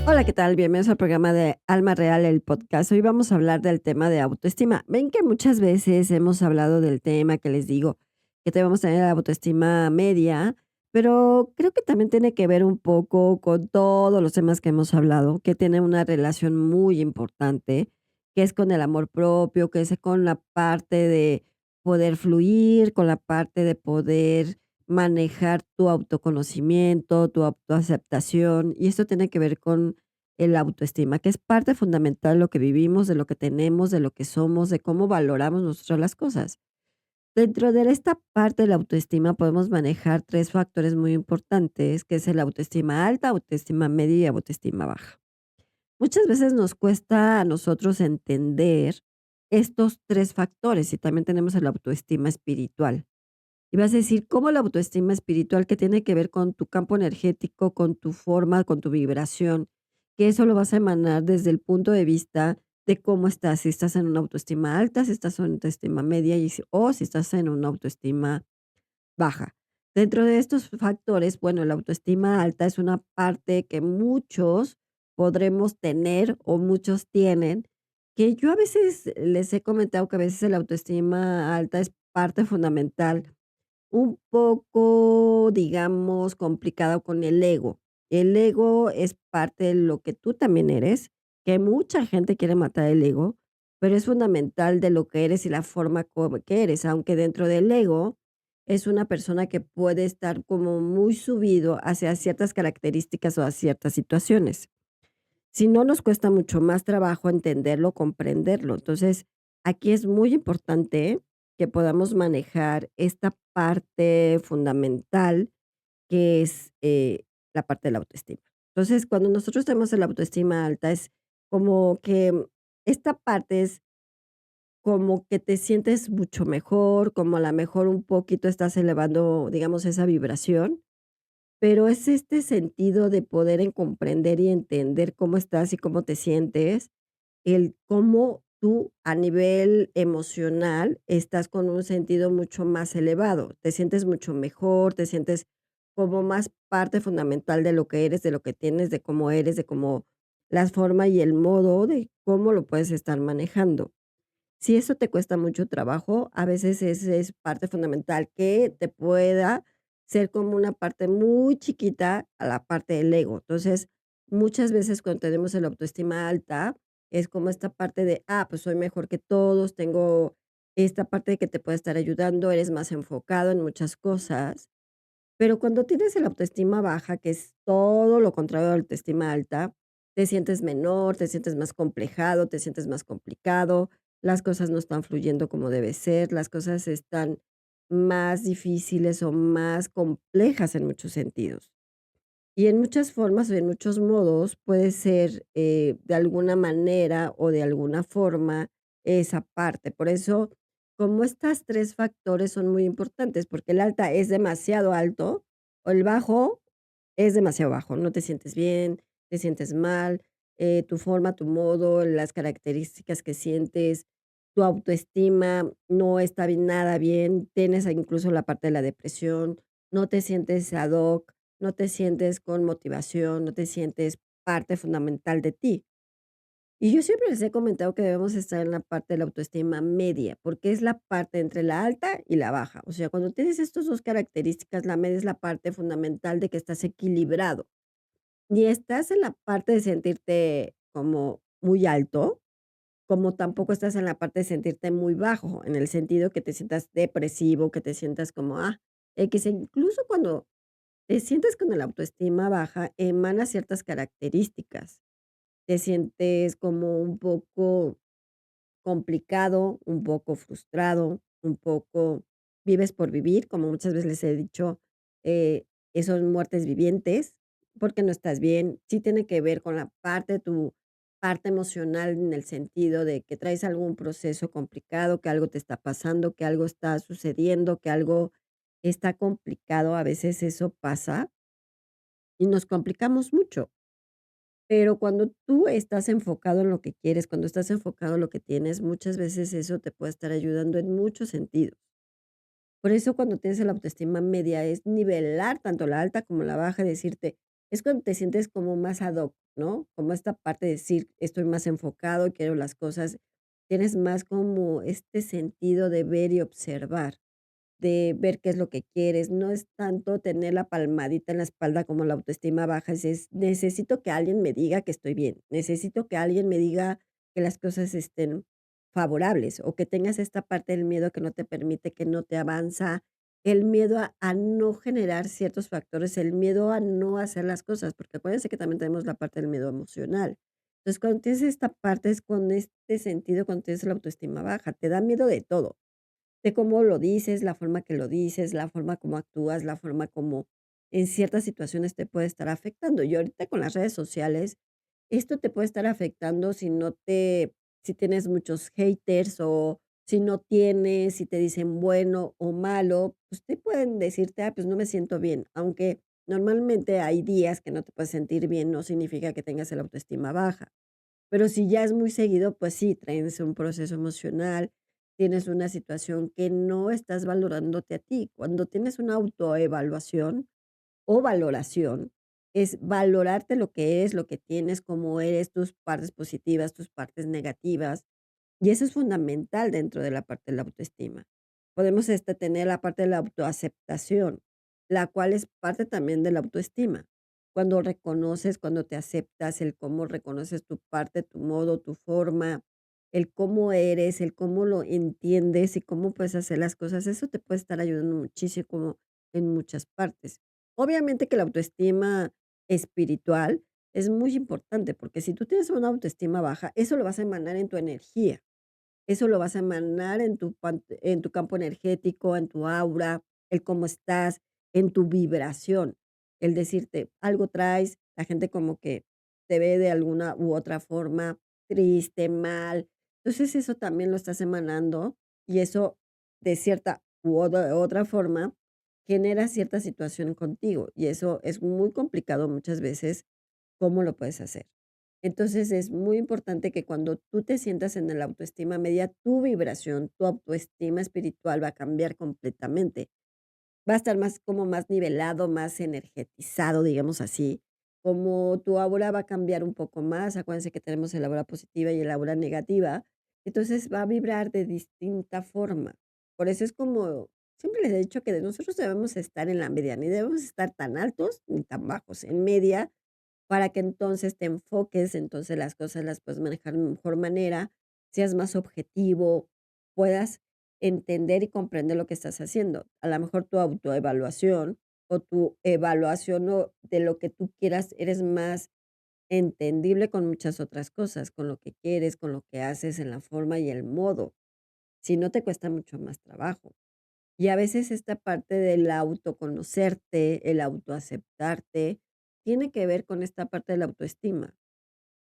Hola, ¿qué tal? Bienvenidos al programa de Alma Real, el podcast. Hoy vamos a hablar del tema de autoestima. Ven que muchas veces hemos hablado del tema que les digo, que debemos tener la autoestima media, pero creo que también tiene que ver un poco con todos los temas que hemos hablado, que tienen una relación muy importante, que es con el amor propio, que es con la parte de poder fluir, con la parte de poder manejar tu autoconocimiento, tu autoaceptación, y esto tiene que ver con el autoestima, que es parte fundamental de lo que vivimos, de lo que tenemos, de lo que somos, de cómo valoramos nosotros las cosas. Dentro de esta parte de la autoestima podemos manejar 3 factores muy importantes, que es el autoestima alta, autoestima media y autoestima baja. Muchas veces nos cuesta a nosotros entender estos 3 factores, y también tenemos el autoestima espiritual. Y vas a decir, ¿cómo la autoestima espiritual que tiene que ver con tu campo energético, con tu forma, con tu vibración? Que eso lo vas a emanar desde el punto de vista de cómo estás, si estás en una autoestima alta, si estás en una autoestima media o si estás en una autoestima baja. Dentro de estos factores, bueno, la autoestima alta es una parte que muchos podremos tener o muchos tienen, que yo a veces les he comentado que a veces la autoestima alta es parte fundamental un poco, digamos, complicado con el ego. El ego es parte de lo que tú también eres, que mucha gente quiere matar el ego, pero es fundamental de lo que eres y la forma como que eres, aunque dentro del ego es una persona que puede estar como muy subido hacia ciertas características o a ciertas situaciones. Si no, nos cuesta mucho más trabajo entenderlo, comprenderlo. Entonces, aquí es muy importante que podamos manejar esta parte fundamental que es la parte de la autoestima. Entonces, cuando nosotros tenemos la autoestima alta, es como que esta parte es como que te sientes mucho mejor, como a lo mejor un poquito estás elevando, digamos, esa vibración, pero es este sentido de poder en comprender y entender cómo estás y cómo te sientes, el cómo tú a nivel emocional estás con un sentido mucho más elevado, te sientes mucho mejor, te sientes como más parte fundamental de lo que eres, de lo que tienes, de cómo eres, de cómo la forma y el modo de cómo lo puedes estar manejando. Si eso te cuesta mucho trabajo, a veces es parte fundamental que te pueda ser como una parte muy chiquita a la parte del ego. Entonces, muchas veces cuando tenemos el autoestima alta, es como esta parte de, pues soy mejor que todos, tengo esta parte de que te puede estar ayudando, eres más enfocado en muchas cosas. Pero cuando tienes el autoestima baja, que es todo lo contrario a la autoestima alta, te sientes menor, te sientes más complejado, te sientes más complicado, las cosas no están fluyendo como debe ser, las cosas están más difíciles o más complejas en muchos sentidos. Y en muchas formas o en muchos modos puede ser de alguna manera o de alguna forma esa parte. Por eso, como estas 3 factores son muy importantes, porque el alta es demasiado alto o el bajo es demasiado bajo, no te sientes bien, te sientes mal, tu forma, tu modo, las características que sientes, tu autoestima no está bien, nada bien, tienes incluso la parte de la depresión, no te sientes ad hoc, no te sientes con motivación, no te sientes parte fundamental de ti. Y yo siempre les he comentado que debemos estar en la parte de la autoestima media, porque es la parte entre la alta y la baja. O sea, cuando tienes estas 2 características, la media es la parte fundamental de que estás equilibrado. Ni estás en la parte de sentirte como muy alto, como tampoco estás en la parte de sentirte muy bajo, en el sentido que te sientas depresivo, que te sientas como, X. Incluso cuando te sientes con la autoestima baja, emana ciertas características. Te sientes como un poco complicado, un poco frustrado, un poco vives por vivir, como muchas veces les he dicho, eh, son muertes vivientes, porque no estás bien. Sí tiene que ver con la parte de tu parte emocional en el sentido de que traes algún proceso complicado, que algo te está pasando, que algo está sucediendo, que algo está complicado. A veces eso pasa y nos complicamos mucho. Pero cuando tú estás enfocado en lo que quieres, cuando estás enfocado en lo que tienes, muchas veces eso te puede estar ayudando en muchos sentidos. Por eso cuando tienes la autoestima media es nivelar tanto la alta como la baja, decirte, es cuando te sientes como más ad hoc, ¿no? Como esta parte de decir, estoy más enfocado, quiero las cosas, tienes más como este sentido de ver y observar, de ver qué es lo que quieres. No es tanto tener la palmadita en la espalda como la autoestima baja, es necesito que alguien me diga que estoy bien, necesito que alguien me diga que las cosas estén favorables o que tengas esta parte del miedo que no te permite, que no te avanza, el miedo a no generar ciertos factores, el miedo a no hacer las cosas, porque acuérdense que también tenemos la parte del miedo emocional. Entonces, cuando tienes esta parte es con este sentido, cuando tienes la autoestima baja, te da miedo de cómo lo dices, la forma que lo dices, la forma como actúas, la forma como en ciertas situaciones te puede estar afectando. Y ahorita con las redes sociales, esto te puede estar afectando si tienes muchos haters o si no tienes, si te dicen bueno o malo, pues te pueden decirte, pues no me siento bien. Aunque normalmente hay días que no te puedes sentir bien, no significa que tengas el autoestima baja. Pero si ya es muy seguido, pues sí, traes un proceso emocional, tienes una situación que no estás valorándote a ti. Cuando tienes una autoevaluación o valoración, es valorarte lo que eres, lo que tienes, cómo eres, tus partes positivas, tus partes negativas, y eso es fundamental dentro de la parte de la autoestima. Podemos, tener la parte de la autoaceptación, la cual es parte también de la autoestima. Cuando reconoces, cuando te aceptas, el cómo reconoces tu parte, tu modo, tu forma, el cómo eres, el cómo lo entiendes y cómo puedes hacer las cosas, eso te puede estar ayudando muchísimo en muchas partes. Obviamente que la autoestima espiritual es muy importante, porque si tú tienes una autoestima baja, eso lo vas a emanar en tu energía. Eso lo vas a emanar en tu campo energético, en tu aura, el cómo estás, en tu vibración. El decirte, algo traes, la gente como que te ve de alguna u otra forma, triste, mal. Entonces, eso también lo estás emanando y eso, de cierta u otra forma, genera cierta situación contigo, y eso es muy complicado muchas veces, ¿cómo lo puedes hacer? Entonces, es muy importante que cuando tú te sientas en el autoestima media, tu vibración, tu autoestima espiritual va a cambiar completamente. Va a estar más como más nivelado, más energetizado, digamos así, como tu aura va a cambiar un poco más. Acuérdense que tenemos el aura positiva y el aura negativa, entonces va a vibrar de distinta forma. Por eso es como siempre les he dicho que nosotros debemos estar en la media, ni debemos estar tan altos ni tan bajos, en media, para que entonces te enfoques, entonces las cosas las puedes manejar de mejor manera, seas más objetivo, puedas entender y comprender lo que estás haciendo. A lo mejor tu autoevaluación o tu evaluación o de lo que tú quieras, eres más entendible con muchas otras cosas, con lo que quieres, con lo que haces, en la forma y el modo. Si no te cuesta mucho más trabajo. Y a veces esta parte del autoconocerte, el autoaceptarte, tiene que ver con esta parte de la autoestima,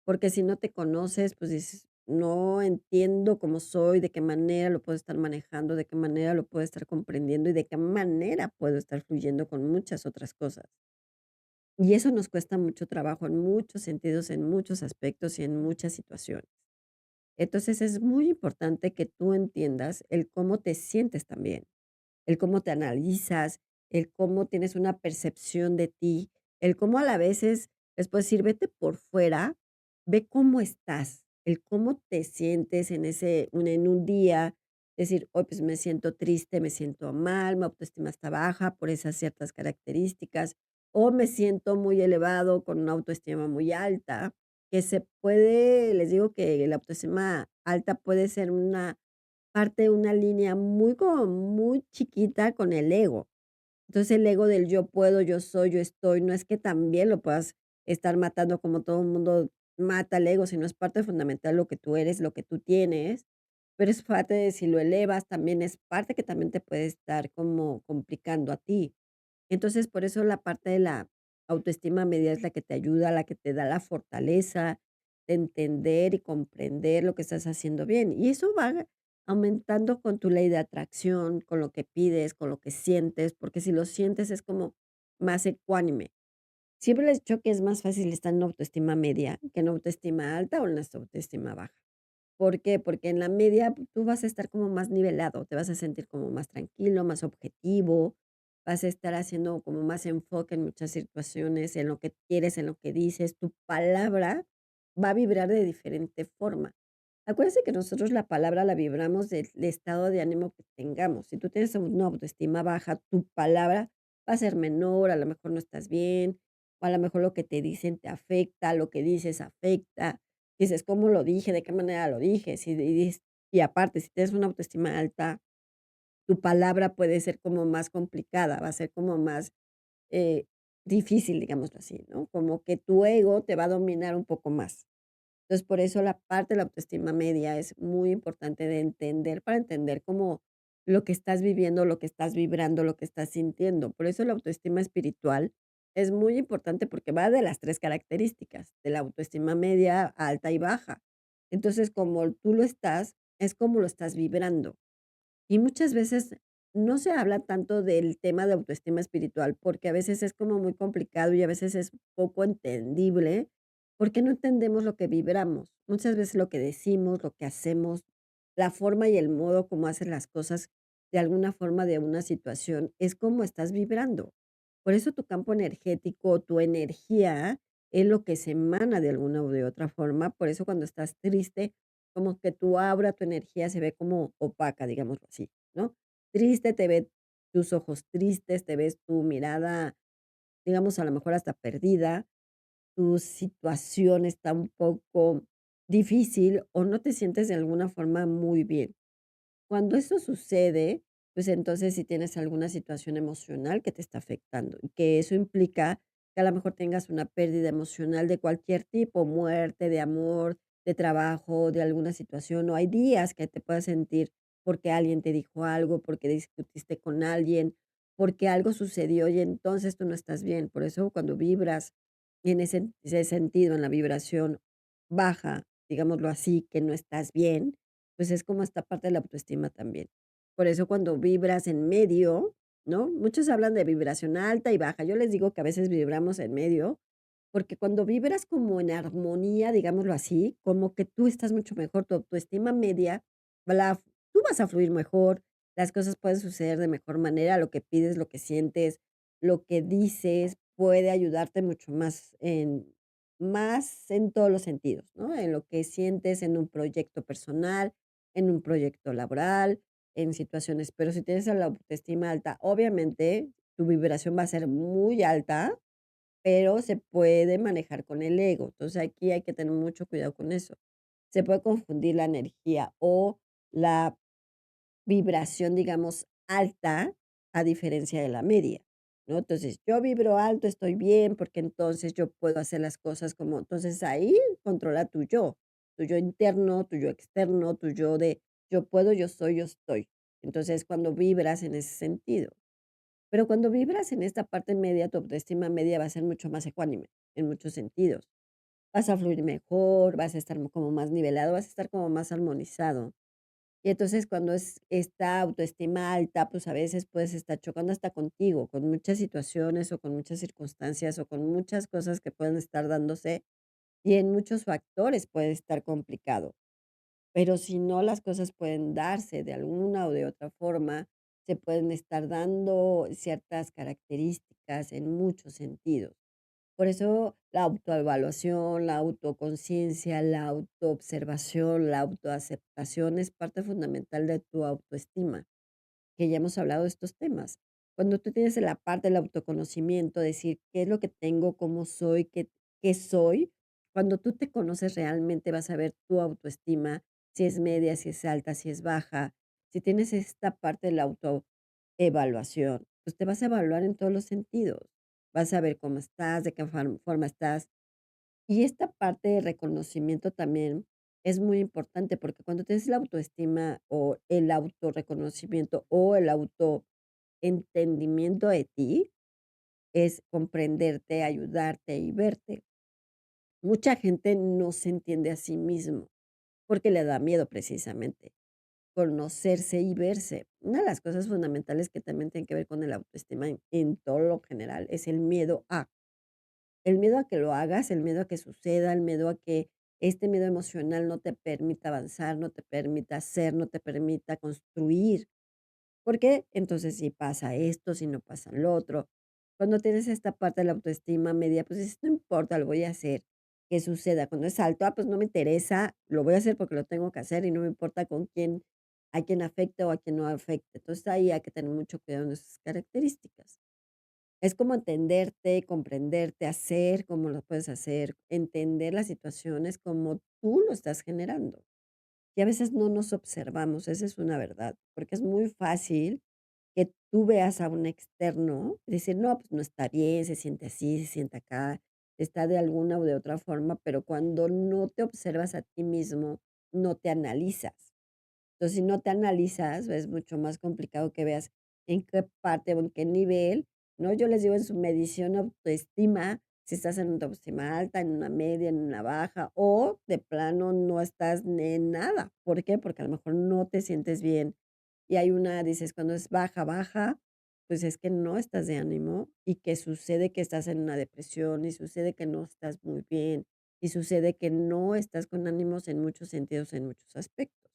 porque si no te conoces, pues dices, no entiendo cómo soy, de qué manera lo puedo estar manejando, de qué manera lo puedo estar comprendiendo y de qué manera puedo estar fluyendo con muchas otras cosas. Y eso nos cuesta mucho trabajo en muchos sentidos, en muchos aspectos y en muchas situaciones. Entonces es muy importante que tú entiendas el cómo te sientes también, el cómo te analizas, el cómo tienes una percepción de ti, el cómo a la veces después decir, vete por fuera, ve cómo estás, el cómo te sientes en un día, decir, hoy pues me siento triste, me siento mal, mi autoestima está baja por esas ciertas características, o me siento muy elevado con una autoestima muy alta, que se puede, les digo que la autoestima alta puede ser una parte de una línea muy como muy chiquita con el ego. Entonces, el ego del yo puedo, yo soy, yo estoy, no es que también lo puedas estar matando como todo el mundo mata el ego, sino es parte fundamental lo que tú eres, lo que tú tienes, pero es parte de si lo elevas, también es parte que también te puede estar como complicando a ti. Entonces, por eso la parte de la autoestima media es la que te ayuda, la que te da la fortaleza de entender y comprender lo que estás haciendo bien. Y eso va aumentando con tu ley de atracción, con lo que pides, con lo que sientes, porque si lo sientes es como más ecuánime. Siempre les he dicho que es más fácil estar en autoestima media que en autoestima alta o en la autoestima baja. ¿Por qué? Porque en la media tú vas a estar como más nivelado, te vas a sentir como más tranquilo, más objetivo, vas a estar haciendo como más enfoque en muchas situaciones, en lo que quieres, en lo que dices, tu palabra va a vibrar de diferente forma. Acuérdense que nosotros la palabra la vibramos del estado de ánimo que tengamos. Si tú tienes una autoestima baja, tu palabra va a ser menor, a lo mejor no estás bien, o a lo mejor lo que te dicen te afecta, lo que dices afecta. Dices, ¿cómo lo dije? ¿De qué manera lo dije? Y aparte, si tienes una autoestima alta, tu palabra puede ser como más complicada, va a ser como más eh, difícil, digámoslo así, ¿no? Como que tu ego te va a dominar un poco más. Entonces, por eso la parte de la autoestima media es muy importante de entender, para entender cómo lo que estás viviendo, lo que estás vibrando, lo que estás sintiendo. Por eso la autoestima espiritual es muy importante porque va de las 3 características, de la autoestima media, alta y baja. Entonces, como tú lo estás, es como lo estás vibrando. Y muchas veces no se habla tanto del tema de autoestima espiritual, porque a veces es como muy complicado y a veces es poco entendible, porque no entendemos lo que vibramos. Muchas veces lo que decimos, lo que hacemos, la forma y el modo como haces las cosas de alguna forma de una situación, es como estás vibrando. Por eso tu campo energético, tu energía, es lo que se emana de alguna o de otra forma. Por eso cuando estás triste, como que tu aura, tu energía se ve como opaca, digámoslo así, ¿no? Triste, te ve tus ojos tristes, te ves tu mirada, digamos, a lo mejor hasta perdida, tu situación está un poco difícil o no te sientes de alguna forma muy bien. Cuando eso sucede, pues entonces si tienes alguna situación emocional que te está afectando y que eso implica que a lo mejor tengas una pérdida emocional de cualquier tipo, muerte, de amor, de trabajo, de alguna situación, o hay días que te puedas sentir porque alguien te dijo algo, porque discutiste con alguien, porque algo sucedió y entonces tú no estás bien. Por eso cuando vibras en ese sentido, en la vibración baja, digámoslo así, que no estás bien, pues es como esta parte de la autoestima también. Por eso cuando vibras en medio, ¿no? Muchos hablan de vibración alta y baja. Yo les digo que a veces vibramos en medio, porque cuando vibras como en armonía, digámoslo así, como que tú estás mucho mejor, tu autoestima media, la tú vas a fluir mejor, las cosas pueden suceder de mejor manera, lo que pides, lo que sientes, lo que dices puede ayudarte mucho más en todos los sentidos, ¿no? En lo que sientes en un proyecto personal, en un proyecto laboral, en situaciones. Pero si tienes la autoestima alta, obviamente tu vibración va a ser muy alta, pero se puede manejar con el ego. Entonces, aquí hay que tener mucho cuidado con eso. Se puede confundir la energía o la vibración, digamos, alta, a diferencia de la media, ¿no? Entonces, yo vibro alto, estoy bien, porque entonces yo puedo hacer las cosas como entonces ahí controla tu yo interno, tu yo externo, tu yo de yo puedo, yo soy, yo estoy. Entonces, cuando vibras en ese sentido. Pero cuando vibras en esta parte media, tu autoestima media va a ser mucho más ecuánime, en muchos sentidos. Vas a fluir mejor, vas a estar como más nivelado, vas a estar como más armonizado. Y entonces, cuando es esta autoestima alta, pues, a veces puedes estar chocando hasta contigo, con muchas situaciones, o con muchas circunstancias, o con muchas cosas que pueden estar dándose, y en muchos factores puede estar complicado. Pero si no, las cosas pueden darse de alguna o de otra forma, se pueden estar dando ciertas características en muchos sentidos. Por eso la autoevaluación, la autoconciencia, la autoobservación, la autoaceptación es parte fundamental de tu autoestima, que ya hemos hablado de estos temas. Cuando tú tienes la parte del autoconocimiento, decir qué es lo que tengo, cómo soy, qué soy, cuando tú te conoces realmente vas a ver tu autoestima, si es media, si es alta, si es baja. Si tienes esta parte de la autoevaluación, pues te vas a evaluar en todos los sentidos. Vas a ver cómo estás, de qué forma estás. Y esta parte de reconocimiento también es muy importante, porque cuando tienes la autoestima, o el autorreconocimiento, o el autoentendimiento de ti, es comprenderte, ayudarte y verte. Mucha gente no se entiende a sí mismo, porque le da miedo precisamente conocerse y verse. Una de las cosas fundamentales que también tienen que ver con el autoestima en todo lo general es el miedo a que lo hagas, el miedo a que suceda, el miedo a que este miedo emocional no te permita avanzar, no te permita hacer, no te permita construir. Porque entonces si pasa esto, si no pasa lo otro. Cuando tienes esta parte de la autoestima media, pues dices: "No importa, lo voy a hacer, que suceda". Cuando es alto, pues no me interesa, lo voy a hacer porque lo tengo que hacer y no me importa con quién, a quién afecte o a quién no afecte. Entonces ahí hay que tener mucho cuidado en esas características. Es como entenderte, comprenderte, hacer como lo puedes hacer, entender las situaciones como tú lo estás generando. Y a veces no nos observamos, esa es una verdad, porque es muy fácil que tú veas a un externo y decir, no, pues no está bien, se siente así, se siente acá, está de alguna o de otra forma, pero cuando no te observas a ti mismo, no te analizas. Entonces, si no te analizas, es mucho más complicado que veas en qué parte o en qué nivel, ¿no? Yo les digo en su medición autoestima, si estás en una autoestima alta, en una media, en una baja, o de plano no estás en nada. ¿Por qué? Porque a lo mejor no te sientes bien. Y hay una, dices, cuando es baja, baja, pues es que no estás de ánimo y que sucede que estás en una depresión y sucede que no estás muy bien y sucede que no estás con ánimos en muchos sentidos, en muchos aspectos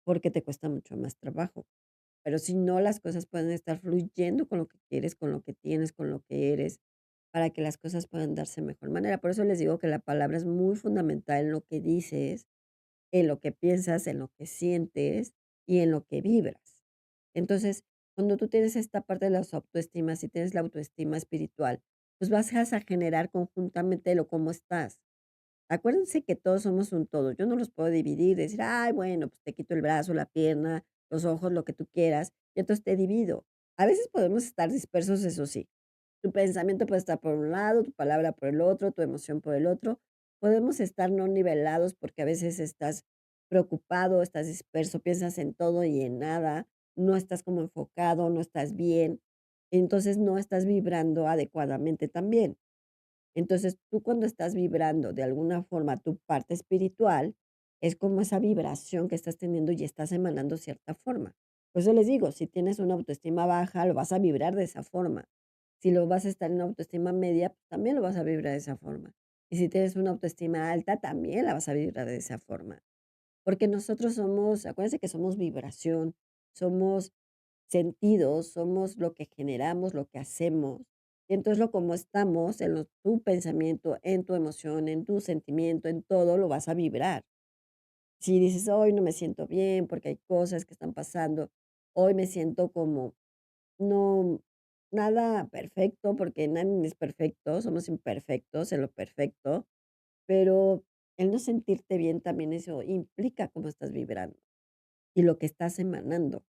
porque te cuesta mucho más trabajo. Pero si no, las cosas pueden estar fluyendo con lo que quieres, con lo que tienes, con lo que eres, para que las cosas puedan darse de mejor manera. Por eso les digo que la palabra es muy fundamental en lo que dices, en lo que piensas, en lo que sientes y en lo que vibras. Entonces, cuando tú tienes esta parte de las autoestimas, si tienes la autoestima espiritual, pues vas a generar conjuntamente lo cómo estás. Acuérdense que todos somos un todo. Yo no los puedo dividir, decir: "Ay, bueno, pues te quito el brazo, la pierna, los ojos, lo que tú quieras", y entonces te divido. A veces podemos estar dispersos, eso sí. Tu pensamiento puede estar por un lado, tu palabra por el otro, tu emoción por el otro. Podemos estar no nivelados porque a veces estás preocupado, estás disperso, piensas en todo y en nada, no estás como enfocado, no estás bien, entonces no estás vibrando adecuadamente también. Entonces, tú cuando estás vibrando de alguna forma tu parte espiritual, es como esa vibración que estás teniendo y estás emanando cierta forma. Por eso les digo, si tienes una autoestima baja, lo vas a vibrar de esa forma. Si lo vas a estar en una autoestima media, pues también lo vas a vibrar de esa forma. Y si tienes una autoestima alta, también la vas a vibrar de esa forma. Porque nosotros somos, acuérdense que somos vibración, somos sentidos, somos lo que generamos, lo que hacemos. Y entonces lo como estamos en tu pensamiento, en tu emoción, en tu sentimiento, en todo, lo vas a vibrar. Si dices, hoy no me siento bien porque hay cosas que están pasando, hoy me siento como no, nada perfecto, porque nadie es perfecto, somos imperfectos en lo perfecto, pero el no sentirte bien también eso implica cómo estás vibrando y lo que estás emanando.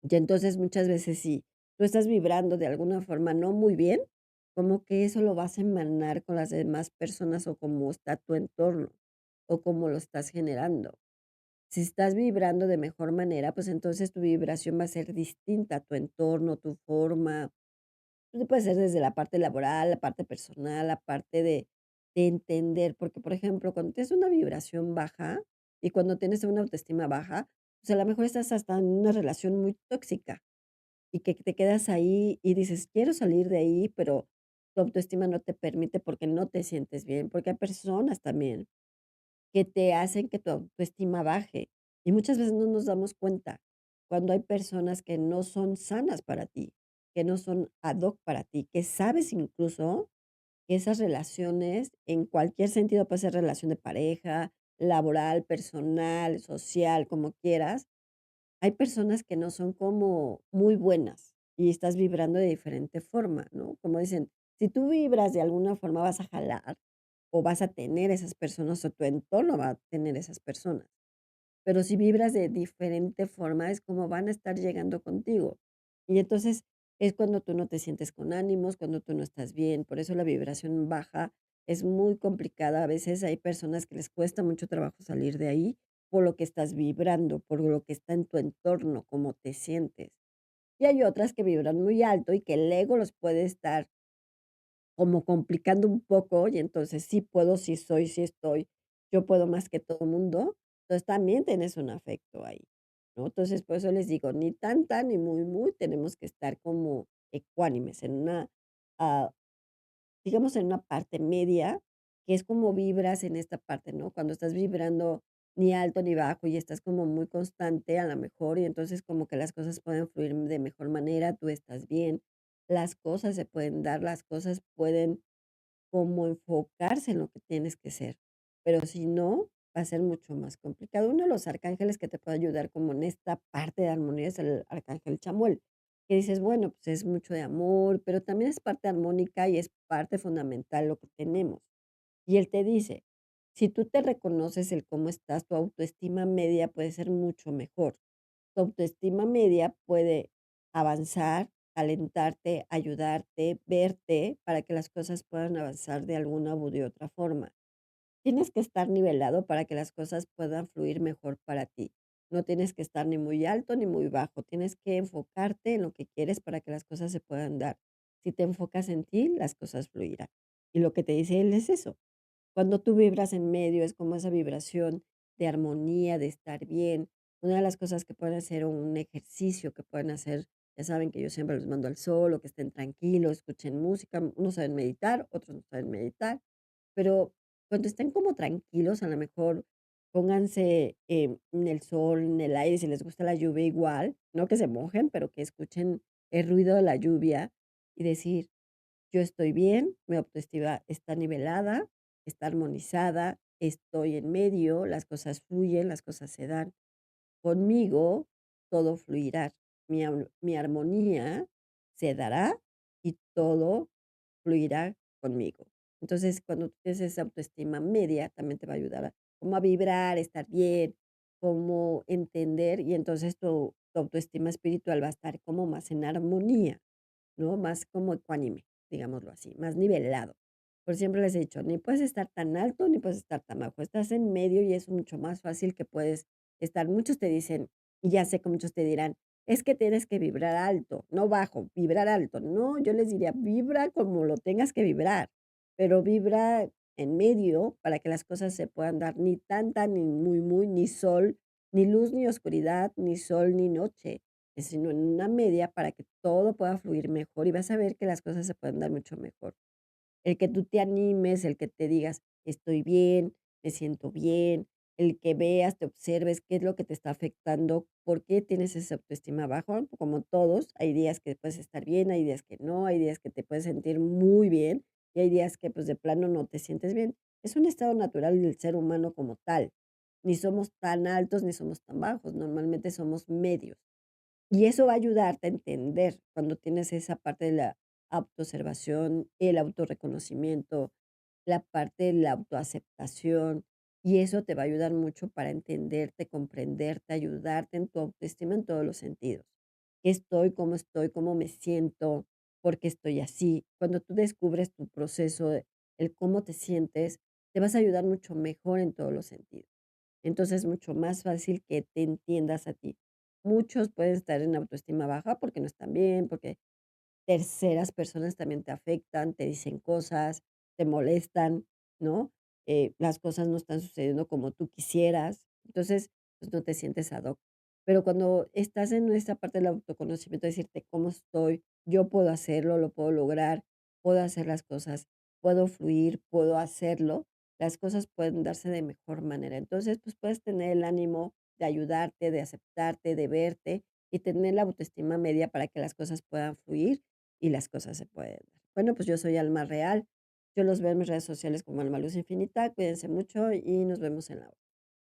Y entonces, muchas veces, si tú estás vibrando de alguna forma no muy bien, como que eso lo vas a emanar con las demás personas o cómo está tu entorno o cómo lo estás generando. Si estás vibrando de mejor manera, pues entonces tu vibración va a ser distinta a tu entorno, tu forma. Puede ser desde la parte laboral, la parte personal, la parte de entender, porque, por ejemplo, cuando tienes una vibración baja y cuando tienes una autoestima baja, pues, a lo mejor estás hasta en una relación muy tóxica y que te quedas ahí y dices: "Quiero salir de ahí", pero tu autoestima no te permite porque no te sientes bien, porque hay personas también que te hacen que tu autoestima baje, y muchas veces no nos damos cuenta cuando hay personas que no son sanas para ti, que no son ad hoc para ti, que sabes incluso que esas relaciones, en cualquier sentido, puede ser relación de pareja, laboral, personal, social, como quieras, hay personas que no son como muy buenas y estás vibrando de diferente forma, ¿no? Como dicen, si tú vibras de alguna forma vas a jalar o vas a tener esas personas o tu entorno va a tener esas personas. Pero si vibras de diferente forma es como van a estar llegando contigo. Y entonces es cuando tú no te sientes con ánimos, cuando tú no estás bien. Por eso la vibración baja es muy complicada. A veces hay personas que les cuesta mucho trabajo salir de ahí por lo que estás vibrando, por lo que está en tu entorno, cómo te sientes. Y hay otras que vibran muy alto y que el ego los puede estar como complicando un poco, y entonces sí puedo, sí soy, sí estoy, yo puedo más que todo mundo, entonces también tienes un afecto ahí, ¿no? Entonces, por eso les digo, ni tan, tan, ni muy, muy, tenemos que estar como ecuánimes en una, ah, digamos, en una parte media, que es como vibras en esta parte, ¿no? Cuando estás vibrando ni alto ni bajo y estás como muy constante a lo mejor y entonces como que las cosas pueden fluir de mejor manera, tú estás bien, las cosas se pueden dar, las cosas pueden como enfocarse en lo que tienes que ser, pero si no, va a ser mucho más complicado. Uno de los arcángeles que te puede ayudar como en esta parte de armonía es el arcángel Chamuel, que dices, bueno, pues es mucho de amor, pero también es parte armónica y es parte fundamental lo que tenemos. Y él te dice, si tú te reconoces el cómo estás, tu autoestima media puede ser mucho mejor. Tu autoestima media puede avanzar, alentarte, ayudarte, verte para que las cosas puedan avanzar de alguna u de otra forma. Tienes que estar nivelado para que las cosas puedan fluir mejor para ti. No tienes que estar ni muy alto ni muy bajo. Tienes que enfocarte en lo que quieres para que las cosas se puedan dar. Si te enfocas en ti, las cosas fluirán. Y lo que te dice él es eso. Cuando tú vibras en medio, es como esa vibración de armonía, de estar bien. Una de las cosas que pueden hacer, o un ejercicio que pueden hacer, ya saben que yo siempre los mando al sol, o que estén tranquilos, escuchen música. Unos saben meditar, otros no saben meditar, pero cuando estén como tranquilos, a lo mejor pónganse en el sol, en el aire, si les gusta la lluvia igual, no que se mojen, pero que escuchen el ruido de la lluvia y decir, yo estoy bien, mi autoestima está nivelada, está armonizada, estoy en medio, las cosas fluyen, las cosas se dan. Conmigo todo fluirá, mi armonía se dará y todo fluirá conmigo. Entonces, cuando tú tienes esa autoestima media, también te va a ayudar a como a vibrar, estar bien, como entender, y entonces tu autoestima espiritual va a estar como más en armonía. ¿No? Más como ecuánime, digámoslo así, más nivelado. Por siempre les he dicho, ni puedes estar tan alto ni puedes estar tan bajo, estás en medio y es mucho más fácil que puedes estar. Muchos te dicen, y ya sé que muchos te dirán, es que tienes que vibrar alto, no bajo, vibrar alto. No, yo les diría, vibra como lo tengas que vibrar, pero vibra en medio para que las cosas se puedan dar ni tanta, ni muy, muy, ni sol, ni luz, ni oscuridad, ni sol, ni noche sino en una media para que todo pueda fluir mejor y vas a ver que las cosas se pueden dar mucho mejor. El que tú te animes, el que te digas, estoy bien, me siento bien, el que veas, te observes qué es lo que te está afectando, por qué tienes esa autoestima bajo, como todos, hay días que puedes estar bien, hay días que no, hay días que te puedes sentir muy bien y hay días que pues de plano no te sientes bien. Es un estado natural del ser humano como tal. Ni somos tan altos ni somos tan bajos, normalmente somos medios. Y eso va a ayudarte a entender cuando tienes esa parte de la autoobservación, el autorreconocimiento, la parte de la autoaceptación, y eso te va a ayudar mucho para entenderte, comprenderte, ayudarte en tu autoestima en todos los sentidos. ¿Qué estoy, cómo me siento, por qué estoy así? Cuando tú descubres tu proceso, el cómo te sientes, te vas a ayudar mucho mejor en todos los sentidos. Entonces, es mucho más fácil que te entiendas a ti. Muchos pueden estar en autoestima baja porque no están bien, porque terceras personas también te afectan, te dicen cosas, te molestan, ¿no? Las cosas no están sucediendo como tú quisieras, entonces, pues, no te sientes ad hoc. Pero cuando estás en esta parte del autoconocimiento, decirte: "¿Cómo estoy? Yo puedo hacerlo, lo puedo lograr, puedo hacer las cosas, puedo fluir, puedo hacerlo", las cosas pueden darse de mejor manera. Entonces, pues, puedes tener el ánimo de ayudarte, de aceptarte, de verte y tener la autoestima media para que las cosas puedan fluir y las cosas se pueden dar. Bueno, pues yo soy Alma Real. Yo los veo en mis redes sociales como Alma Luz Infinita. Cuídense mucho y nos vemos en la otra.